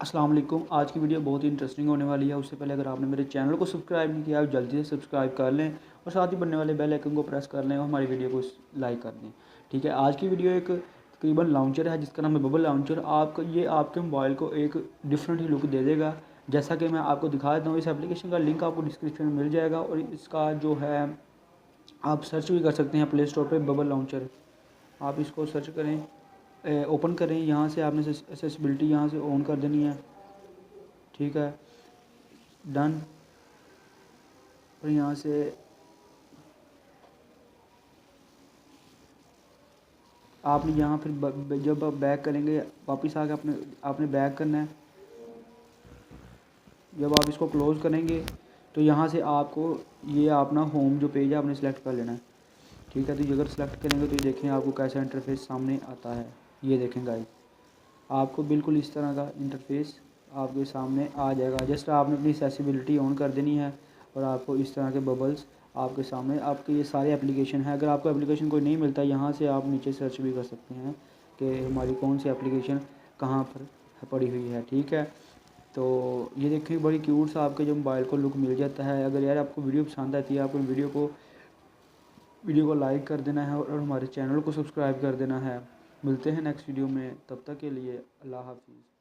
अस्सलाम वालेकुम। आज की वीडियो बहुत ही इंटरेस्टिंग होने वाली है। उससे पहले अगर आपने मेरे चैनल को सब्सक्राइब नहीं किया है जल्दी से सब्सक्राइब कर लें और साथ ही बनने वाले बेल आइकन को प्रेस कर लें और हमारी वीडियो को लाइक कर दें। ठीक है, आज की वीडियो एक तकरीबन लॉन्चर है जिसका नाम है बबल लॉन्चर। ये आपके मोबाइल को एक डिफरेंट ही लुक दे देगा। जैसा कि मैं आपको दिखा देता हूँ, इस एप्लीकेशन का लिंक आपको डिस्क्रिप्शन में मिल जाएगा और इसका जो है आप सर्च भी कर सकते हैं प्ले स्टोर पर बबल लॉन्चर। आप इसको सर्च करें, ओपन करें। यहाँ से आपने एक्सेसिबिलिटी यहाँ से ऑन कर देनी है। ठीक है, डन। और यहाँ से आपने यहाँ फिर जब आप बैक करेंगे वापस आके आपने बैक करना है। जब आप इसको क्लोज़ करेंगे तो यहाँ से आपको ये अपना होम जो पेज है आपने सेलेक्ट कर लेना है। ठीक है, तो ये अगर सेलेक्ट करेंगे तो ये देखें आपको कैसा इंटरफेस सामने आता है। ये देखें गाइस, आपको बिल्कुल इस तरह का इंटरफेस आपके सामने आ जाएगा। जस्ट आपने अपनी एक्सेसिबिलिटी ऑन कर देनी है और आपको इस तरह के बबल्स आपके सामने आपके ये सारे एप्लीकेशन है। अगर आपको एप्लीकेशन कोई नहीं मिलता, यहाँ से आप नीचे सर्च भी कर सकते हैं कि हमारी कौन सी एप्लीकेशन कहाँ पर पड़ी हुई है। ठीक है, तो ये देखें बड़ी क्यूट सा आपके जो मोबाइल को लुक मिल जाता है। अगर यार आपको वीडियो पसंद आती है, आपको वीडियो को लाइक कर देना है और हमारे चैनल को सब्सक्राइब कर देना है। मिलते हैं नेक्स्ट वीडियो में, तब तक के लिए अल्लाह हाफिज़।